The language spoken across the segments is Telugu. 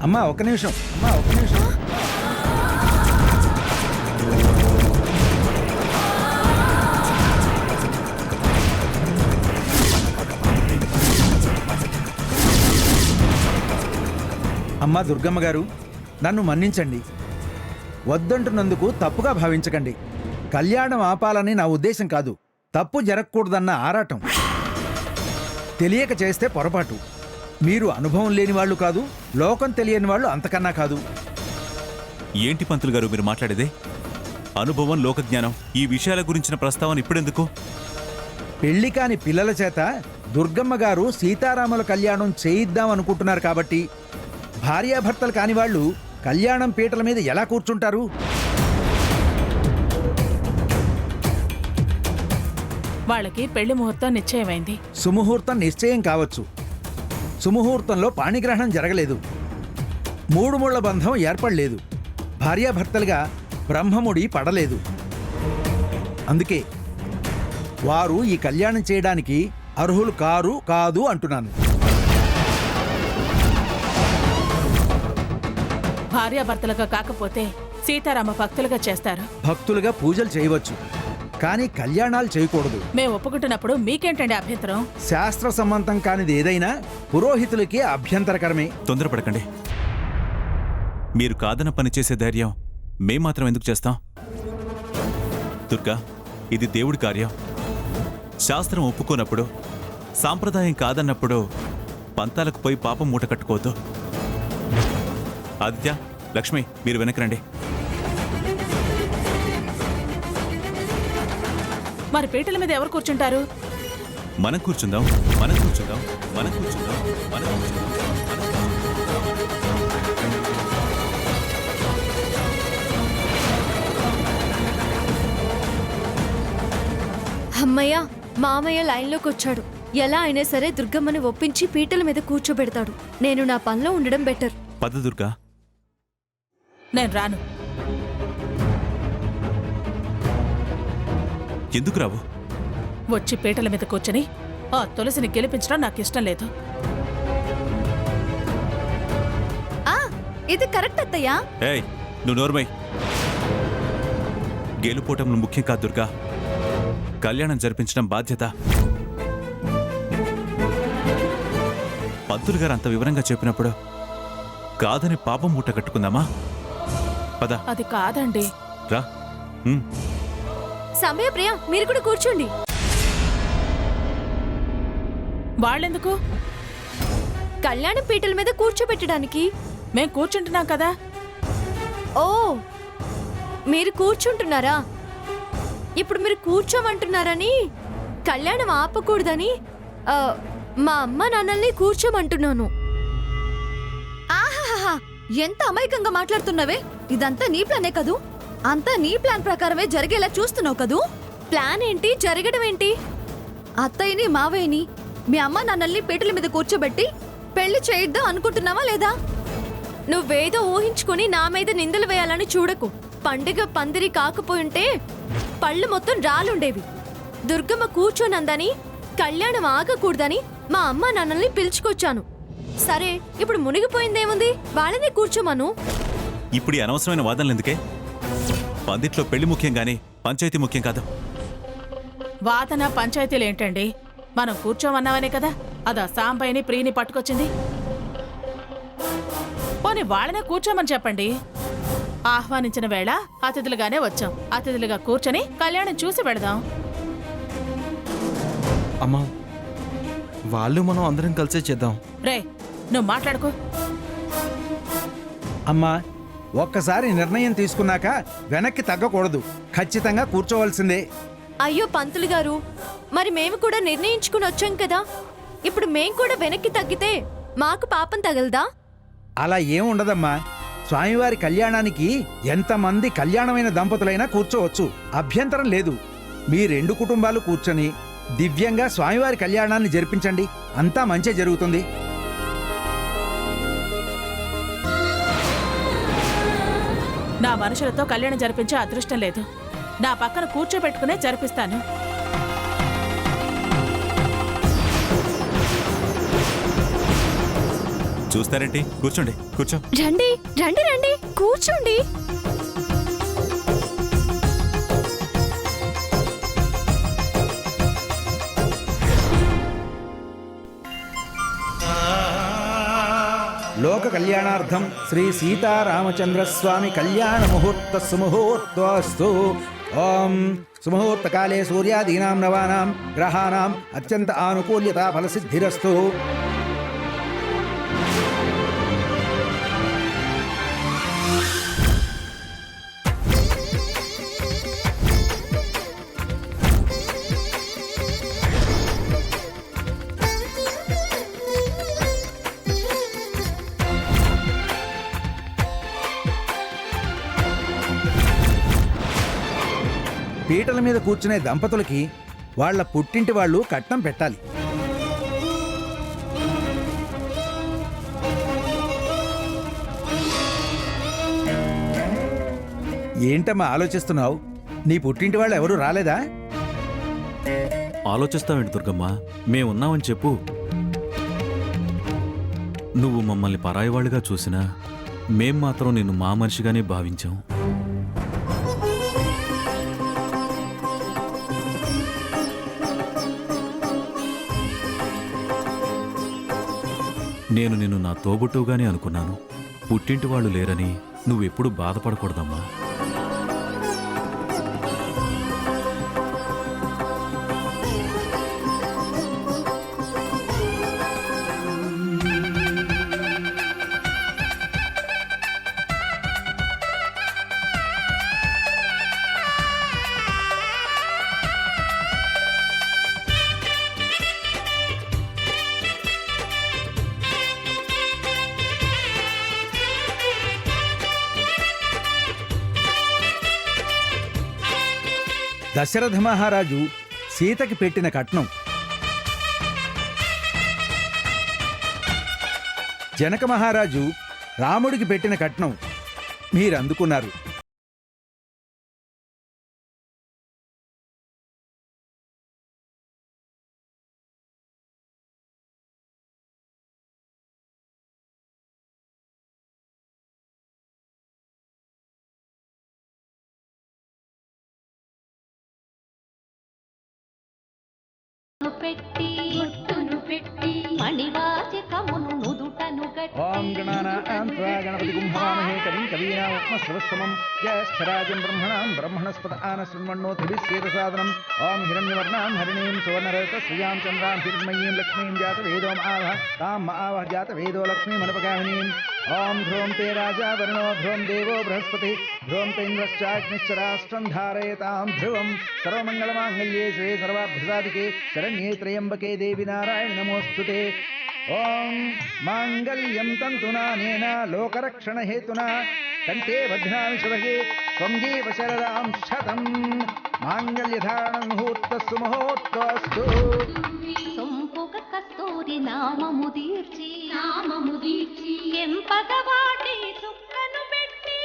అమ్మా ఒక నిమిషం, అమ్మా ఒక నిమిషం. అమ్మా దుర్గమ్మ గారు, నన్ను మన్నించండి. వద్దంటున్నందుకు తప్పుగా భావించకండి. కళ్యాణం ఆపాలని నా ఉద్దేశం కాదు, తప్పు జరగకూడదన్న ఆరాటం. తెలియక చేస్తే పొరపాటు. మీరు అనుభవం లేని వాళ్ళు కాదు, లోకం తెలియని వాళ్ళు అంతకన్నా కాదు. ఏంటి పంతులు గారు మీరు మాట్లాడేదే? అనుభవం, లోకజ్ఞానం ఈ విషయాల గురించిన ప్రస్తావన ఇప్పుడెందుకు? పెళ్లి కాని పిల్లల చేత దుర్గమ్మ గారు సీతారాముల కళ్యాణం చేయిద్దాం అనుకుంటున్నారు కాబట్టి భార్యాభర్తలు కాని వాళ్ళు కళ్యాణం పీటల మీద ఎలా కూర్చుంటారు? వాళ్ళకి పెళ్లి ముహూర్తం నిశ్చయమైంది. సుముహూర్తం నిశ్చయం కావచ్చు, సుముహూర్తంలో పాణిగ్రహణం జరగలేదు, మూడు ముళ్ల బంధం ఏర్పడలేదు, భార్యాభర్తలుగా బ్రహ్మముడి పడలేదు. అందుకే వారు ఈ కళ్యాణం చేయడానికి అర్హులు కాదు అంటున్నాను. భార్యాభర్తలుగా కాకపోతే సీతారామ భక్తులుగా చేస్తారు. భక్తులుగా పూజలు చేయవచ్చు, కానీ కళ్యాణాలు చేయకూడదు. మేము ఒప్పుకుంటున్నప్పుడు మీకేంటండి అభ్యంతరం? శాస్త్ర సమ్మతం కానిది ఏదైనా పురోహితులకి అభ్యంతరకరమే. తొందరపడకండి. మీరు కాదన పని చేసే ధైర్యం మేం మాత్రం ఎందుకు చేస్తాం? దుర్గా, ఇది దేవుడి కార్యం. శాస్త్రం ఒప్పుకోనప్పుడు, సాంప్రదాయం కాదన్నప్పుడు పంతాలకు పోయి పాపం మూట కట్టుకోవద్దు. ఆదిత్య, లక్ష్మి, మీరు వెనకరండి. మరి పీటల మీద ఎవరు కూర్చుంటారు? మనం కూర్చుందాం. అమ్మయ్య, మామయ్య లైన్లోకి వచ్చాడు. ఎలా అయినా సరే దుర్గమ్మని ఒప్పించి పీటల మీద కూర్చోబెడతాడు. నేను నా పనిలో ఉండడం బెటర్. పద దుర్గా. నేను రాను. ఎందుకు రావు? వచ్చి పీటల మీద కూర్చొని ఆ తులసిని గెలిపించడం నాకు ఇష్టం లేదు. ఇది కరెక్ట్ అత్తయ్యా. ఏయ్, నువ్వు నోర్మై. గెలుపోవటం ముఖ్యం కాదు దుర్గా, కళ్యాణం జరిపించడం బాధ్యత. పంతులు గారు అంత వివరంగా చెప్పినప్పుడు కాదని పాపం మూట కట్టుకుందామా? పద. అది కాదండి. రా. సమయప్రియ, మీరు కూడా కూర్చోండి. వాళ్ళెందుకు? కళ్యాణం పీటల మీద కూర్చోబెట్టడానికి. మేం కూర్చుంటున్నాం కదా. ఓ, మీరు కూర్చుంటున్నారా? ఇప్పుడు మీరు కూర్చోమంటున్నారని, కళ్యాణం ఆపకూడదని మా అమ్మ నాన్నల్ని కూర్చోమంటున్నాను. ఆహాహా, ఎంత అమాయకంగా మాట్లాడుతున్నావే. ఇదంతా నీ ప్లానే కదూ? అంతా నీ ప్లాన్ ప్రకారమే జరిగేలా చూస్తున్నావు కదూ? ప్లాన్ ఏంటి, జరగడం ఏంటి? అత్తయ్యని మావయ్యని మీ అమ్మ నాన్నల్ని పీటల మీద కూర్చోబెట్టి పెళ్లి చేయిద్దాం అనుకుంటున్నావా లేదా? నువ్వేదో ఊహించుకుని నా మీద నిందలు వేయాలని చూడకు. పండుగ పందిరి కాకపోయింటే పళ్ళు మొత్తం రాలుండేవి. దుర్గమ్మ కూర్చోనందని, కళ్యాణం ఆగకూడదని మా అమ్మ నాన్నల్ని పిలుచుకొచ్చాను. సరే, ఇప్పుడు మునిగిపోయిందేముంది, వాళ్ళనే కూర్చోమను. ఇప్పుడు ఈ అనవసరమైన వాదనలు ఎందుకే? పందిట్లో పెళ్లి ముఖ్యం గాని పంచాయతీ ముఖ్యం కాదు. వాదన పంచాయతీలు ఏంటండి? మనం కూర్చోమన్నావనే కదా అదా సాంబయ్యని ప్రియని పట్టుకొచ్చింది. పోనీ వాళ్ళనే కూర్చోమని చెప్పండి. ఆహ్వానించిన వేళ అతిథులుగానే వచ్చాం. అతిథులుగా కూర్చొని కళ్యాణం చూసి పెడదాం. అమ్మా, వాళ్ళు మనం అందరం కలిసే చేద్దాం. రే, నువ్వు మాట్లాడుకో. అమ్మా, ఒక్కసారి నిర్ణయం తీసుకున్నాక వెనక్కి తగ్గకూడదు. ఖచ్చితంగా కూర్చోవలసిందే. అయ్యో పంతులు గారు, మరి మేము కూడా నిర్ణయించుకుని వచ్చాం కదా. ఇప్పుడు మేం కూడా వెనక్కి తగ్గితే మాకు పాపం తగలదా? అలా ఏం ఉండదమ్మా. స్వామివారి కళ్యాణానికి ఎంతమంది కళ్యాణమైన దంపతులైనా కూర్చోవచ్చు, అభ్యంతరం లేదు. మీ రెండు కుటుంబాలు కూర్చొని దివ్యంగా స్వామివారి కళ్యాణాన్ని జరిపించండి. అంతా మంచి జరుగుతుంది. నా మనుషులతో కళ్యాణం జరిపించే అదృష్టం లేదు. నా పక్కన కూర్చోబెట్టుకునే జరిపిస్తాను. చూస్తారేంటి? కూర్చోండి, కూర్చో. రండి రండి రండి కూర్చోండి. లోక కళ్యాణార్థం శ్రీ సీతారామచంద్ర స్వామి కళ్యాణ ముహూర్త సుముహూర్తస్తు. ఓం సుముహూర్తకాలే సూర్యాదీనాం నవానాం గ్రహాణాం అత్యంత ఆనుకూల్యత ఫలసిద్ధిరస్తు. పీటల మీద కూర్చునే దంపతులకి వాళ్ళ పుట్టింటి వాళ్ళు కట్నం పెట్టాలి. ఏంటమ్మా ఆలోచిస్తున్నావు? నీ పుట్టింటి వాళ్ళు ఎవరూ రాలేదా? ఆలోచిస్తావేంటి దుర్గమ్మ? మేమున్నామని చెప్పు. నువ్వు మమ్మల్ని పరాయి వాళ్ళుగా చూసినా మేం మాత్రం నిన్ను మా మనిషిగానే భావించాం. నేను నిన్ను నా తోబుట్టువుగానే అనుకున్నాను. పుట్టింటి వాళ్ళు లేరని నువ్వెప్పుడు బాధపడకూడదమ్మా. దశరథ మహారాజు సీతకి పెట్టిన కట్నం, జనక మహారాజు రాముడికి పెట్టిన కట్నం మీరు అందుకున్నారు. పెట్టి గుట్టును పెట్టి మణివాచకమును నుదుటను గట్టి ఓం గణానాం త్వా గణపతి కుంభామహే కవిం కవీనాముపమశ్రవస్తమం జ్యేష్ఠరాజం బ్రహ్మణాం బ్రహ్మణస్పద ఆనశృణ్వన్నోతిభిశ్చేదసాదనం. ఓం హిరణ్యవర్ణాం హరిణీం సువర్ణరజత శ్రియాం చంద్రాం హిరణ్మయీం లక్ష్మీం జాత వేదో ఆవహ తాం ఆవహ జాత వేదో లక్ష్మీమనుపగామినీం. ఓం ధ్రువం తే రాజా వరుణో ధ్రువం దేవో బృహస్పతి ధ్రువం తే ఇంద్రశ్చాగ్నిశ్చ రాష్ట్రం ధారయతాం ధ్రువం. సర్వమంగళమాంగళ్యే శివే సర్వాభ్యసాదికే శరణ్యే త్రయంబకే దేవి నారాయణ నమోస్తుతే. ఓం మాంగళ్యం తంతునానేన లోకరక్షణ హేతునా కంఠే బధ్నామి శుభగే త్వం జీవ శరదాం శతం. మాంగళ్యధారణ ముహూర్తస్సు ముహూర్తోస్తు. సొంపుగ కస్తూరి నామముదీర్చి ఎంపగవాటి చుక్కను పెట్టి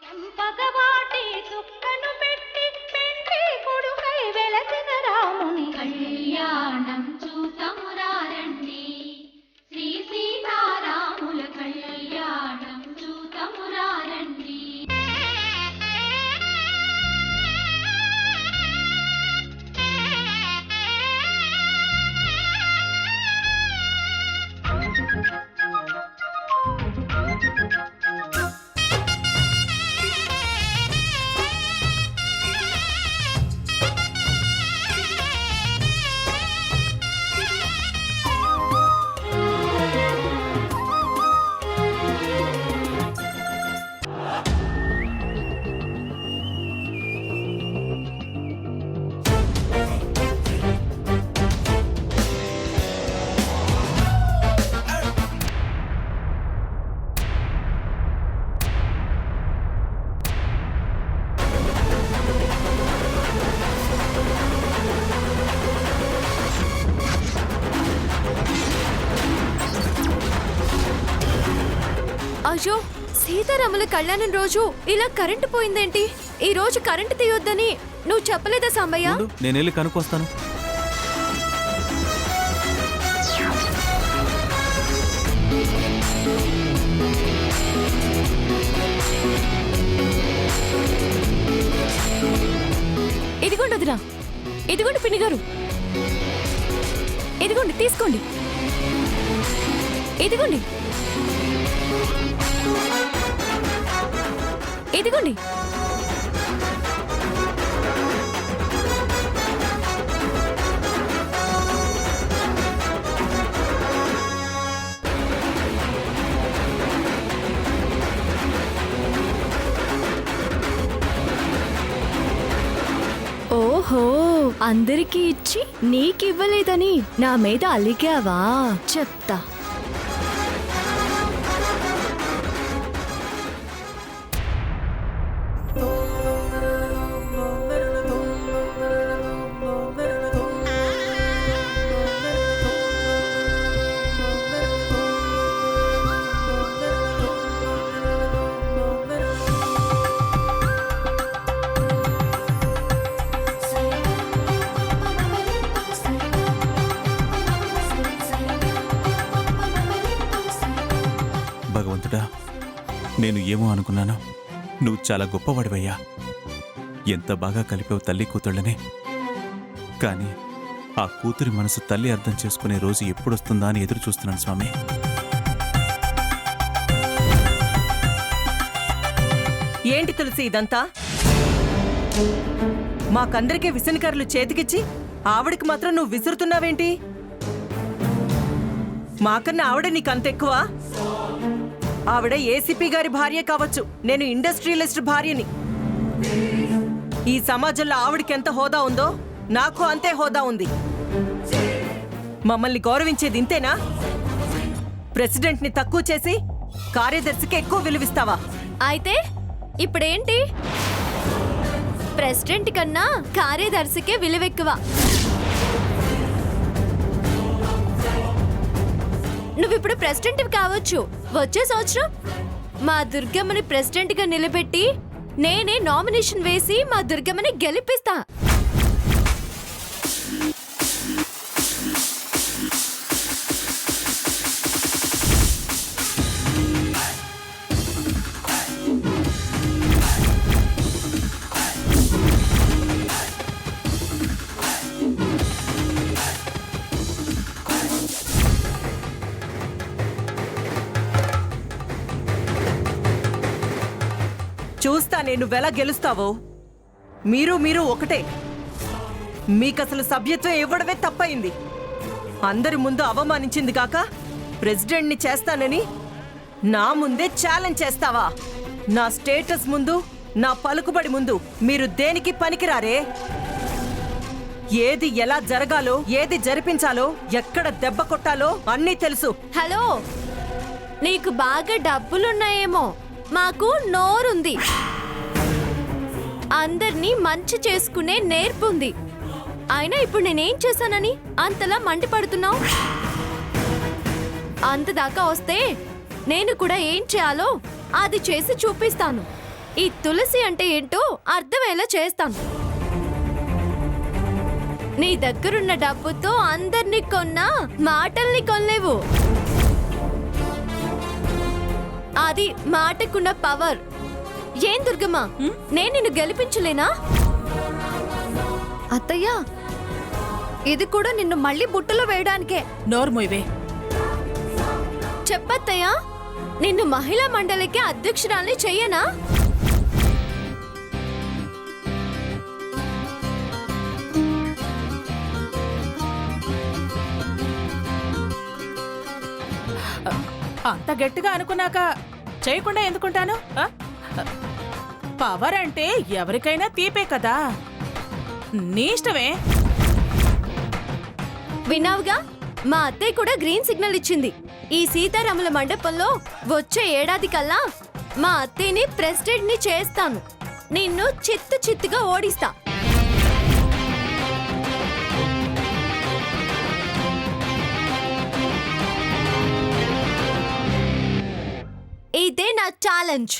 ఎంపగవాటి చుక్కను పెట్టి పెండ్లి కొడుకై వెలసిన రాముని కళ్యాణం చూతమురారండి. శ్రీ సీతారాముల కళ్యాణం చూతమురారండి. అయ్యో, సీతారాముల కళ్యాణం రోజు ఇలా కరెంటు పోయిందేంటి? ఈ రోజు కరెంటు తీయొద్దని నువ్వు చెప్పలేదా సాంబయ్య? ఉండు, నేనెళ్ళి కనుక్కొస్తాను. ఇదిగోండి వదినా, ఇదిగోండి పిన్ని గారు, ఇదిగోండి తీసుకోండి, ఇదిగోండి, ఇదిగోండి. ఓహో, అందరికీ ఇచ్చి నీకివ్వలేదని నా మీద అలిగావా? చెప్తా. భగవంతుడా, నేను ఏమో అనుకున్నాను, నువ్వు చాలా గొప్పవాడివయ్యా. ఎంత బాగా కలిపావు తల్లి కూతుళ్ళని. కానీ ఆ కూతురి మనసు తల్లి అర్థం చేసుకునే రోజు ఎప్పుడొస్తుందా అని ఎదురు చూస్తున్నాను స్వామి. ఏంటి తులసి ఇదంతా? మాకందరికీ విసనకర్రలు చేతికిచ్చి ఆవిడికి మాత్రం నువ్వు విసురుతున్నావేంటి? మాకన్నా ఆవిడ నీకంత ఎక్కువ? ఆవిడ ఏసీపీ గారి భార్య కావచ్చు, నేను ఇండస్ట్రియలిస్ట్ భార్యని. ఈ సమాజంలో ఆవిడికి ఎంత హోదా ఉందో నాకు అంతే హోదా ఉంది. మమ్మల్ని గౌరవించేది ఇంతేనా? ప్రెసిడెంట్ని తక్కువ చేసి కార్యదర్శికి ఎక్కువ విలువిస్తావా? అయితే ఇప్పుడేంటి? ప్రెసిడెంట్ కన్నా కార్యదర్శికే విలువెక్కువ. నువ్విప్పుడు ప్రెసిడెంట్ కావచ్చు. వచ్చే సంవత్సరం మా దుర్గమ్మని ప్రెసిడెంట్ గా నిలబెట్టి నేనే నామినేషన్ వేసి మా దుర్గమ్మని గెలిపిస్తా. చూస్తా నేను ఎలా గెలుస్తావో. మీరు ఒకటే. మీకసలు సభ్యత్వం ఇవ్వడమే తప్పయింది. అందరి ముందు అవమానించింది కాక ప్రెసిడెంట్ని చేస్తానని నా ముందే ఛాలెంజ్ చేస్తావా? నా స్టేటస్ ముందు, నా పలుకుబడి ముందు మీరు దేనికి పనికిరారే? ఏది ఎలా జరగాలో, ఏది జరిపించాలో, ఎక్కడ దెబ్బ కొట్టాలో అన్నీ తెలుసు. హలో, నీకు బాగా డబ్బులున్నాయేమో, మాకు నోరుంది. అందర్నీ మంచి చేసుకునే నేర్పుంది. అయినా ఇప్పుడు నేనేం చేశానని అంతలా మండిపడుతున్నావు? అంతదాకా వస్తే నేను కూడా ఏం చేయాలో అది చేసి చూపిస్తాను. ఈ తులసి అంటే ఏంటో అర్థమయ్యేలా చేస్తాను. నీ దగ్గరున్న డబ్బుతో అందర్నీ కొన్నా మాటల్ని కొనలేవు. అది మాటకున్న పవర్. ఏం దుర్గమ్మ, నేను నిన్ను గెలిపించలేనా? అత్తయ్య, ఇది కూడా నిన్ను మళ్ళీ బుట్టలో వేయడానికే. నోర్మోయివే. చెప్పత్తయ్య, నిన్ను మహిళా మండలికి అధ్యక్షురాల్ని చెయ్యనా? అంత గట్టిగా అనుకున్నాక చేయకుండా ఎందుకుంటాను? పవర్ అంటే ఎవరికైనా తీపే కదా. నీ ఇష్టమే. విన్నావుగా, మా అత్తయ్య కూడా గ్రీన్ సిగ్నల్ ఇచ్చింది. ఈ సీతారాముల మండపంలో వచ్చే ఏడాది కల్లా మా అత్తయ్యని ప్రెసిడెంట్ ని చేస్తాను. నిన్ను చిత్తుగా ఓడిస్తా. ఇదే నా ఛాలెంజ్.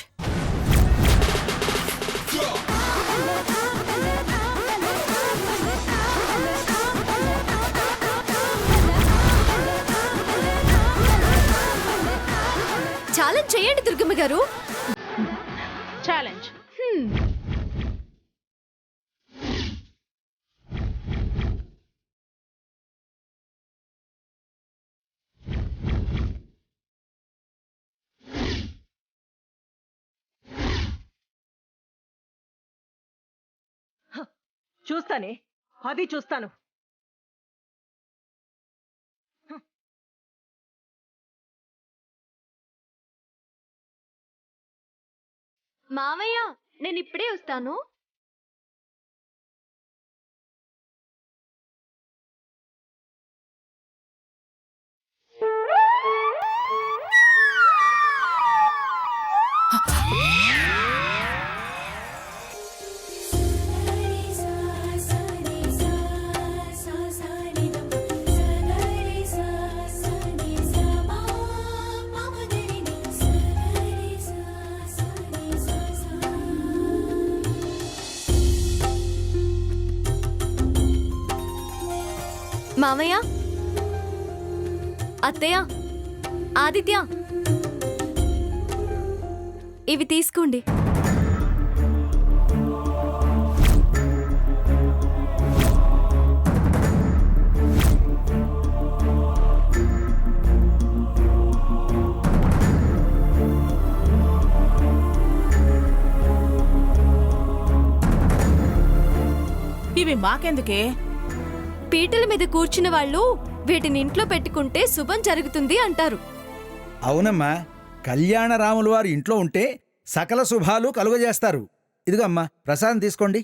ఛాలెంజ్ చేయండి దుర్గమ్మ గారు. ఛాలెంజ్. చూస్తానే, అది చూస్తాను. మావయ్య నేను ఇప్పుడే వస్తాను. మావయ్య, అత్తయ్య, ఆదిత్య, ఇవి తీసుకోండి. ఇవి మాకెందుకే? పీటల మీద కూర్చున్న వాళ్ళు వీటిని ఇంట్లో పెట్టుకుంటే శుభం జరుగుతుంది అంటారు. అవునమ్మా, కళ్యాణరాములు వారు ఇంట్లో ఉంటే సకల శుభాలు కలుగజేస్తారు. ఇదిగో అమ్మా, ప్రసాదం తీసుకోండి.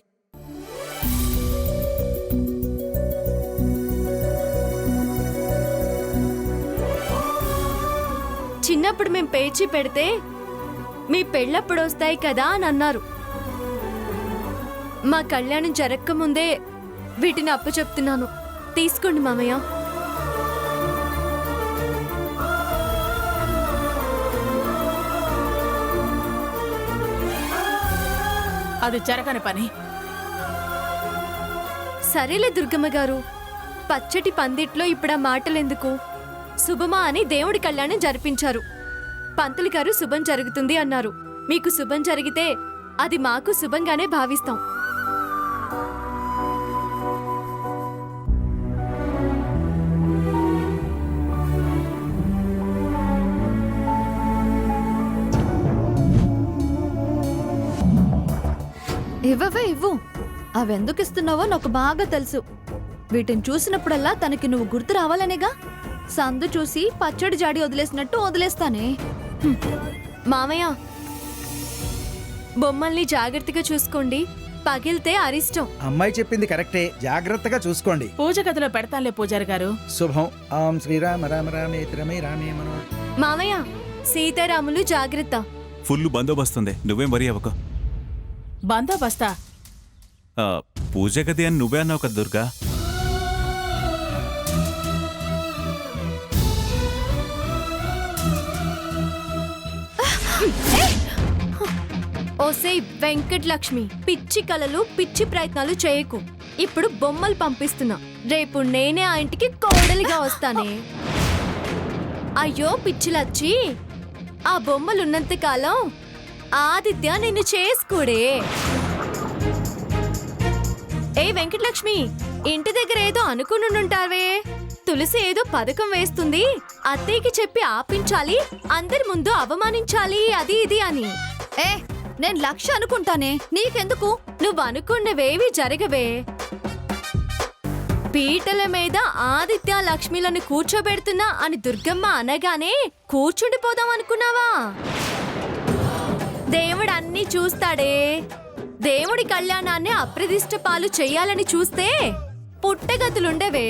చిన్నప్పుడు మేం పేచీ పెడితే మీ పెళ్ళప్పుడు వస్తాయి కదా అని అన్నారు. మా కళ్యాణం జరగకముందే వీటిని అప్పు చెప్తున్నాను. తీసుకోండి మామయ్య. అది జరగని పని. సరేలే దుర్గమ్మ గారు, పచ్చటి పందిట్లో ఇప్పుడు ఆ మాటలెందుకు? శుభమా అని దేవుడి కళ్యాణం జరిపించారు. పంతులు గారు శుభం జరుగుతుంది అన్నారు. మీకు శుభం జరిగితే అది మాకు శుభంగానే భావిస్తాం. ఇవ్వవే ఇవ్వు. అవెందుకు ఇస్తున్నావో నాకు బాగా తెలుసు. వీటిని చూసినప్పుడల్లా తనకి నువ్వు గుర్తు రావాలనేగా. సందు చూసి పచ్చడి జాడి వదిలేసినట్టు వదిలేస్తానే. మామయ్య, బొమ్మల్ని జాగ్రత్తగా చూసుకోండి. పగిలితే అరిష్టం. అమ్మాయి చెప్పింది కరెక్టే, జాగ్రత్తగా చూసుకోండి. పూజ గదిలో పెడతానులే పూజారి గారు. శుభం. ఓం శ్రీరామ రామ రామేతి రమే రామే మనో. మామయ్య, సీతారాములు జాగ్రత్త. ఫుల్ బందోబస్తుంది, నువ్వేం వరి అవ్వకు. బందోబస్తా? పూజ గది అని నువ్వే అన్నావు కదా దుర్గా. ఓసే వెంకటలక్ష్మి, పిచ్చి కలలు పిచ్చి ప్రయత్నాలు చేయకు. ఇప్పుడు బొమ్మలు పంపిస్తున్నా. రేపు నేనే ఆ ఇంటికి కోడలిగా వస్తానే. అయ్యో పిచ్చిలచ్చి, ఆ బొమ్మలున్నంత కాలం ఆదిత్య నిన్ను చేసుకోడే. ఏ వెంకటలక్ష్మి, ఇంటి దగ్గర ఏదో అనుకునుంటావే. తులసి ఏదో పథకం వేస్తుంది, అత్తయ్యకి చెప్పి ఆపించాలి, అందరి ముందు అవమానించాలి, అది ఇది అని. ఏ నేను లక్ష్య అనుకుంటానే, నీకెందుకు? నువ్వు అనుకున్నవేవి జరగవే. పీటల మీద ఆదిత్య లక్ష్మిలను కూర్చోబెడుతున్నా అని దుర్గమ్మ అనగానే కూర్చుండిపోదాం అనుకున్నావా? దేవుడు అన్నీ చూస్తాడే. దేవుడి కళ్యాణాన్ని అప్రదిష్ట పాలు చెయ్యాలని చూస్తే పుట్టగతులుండవే.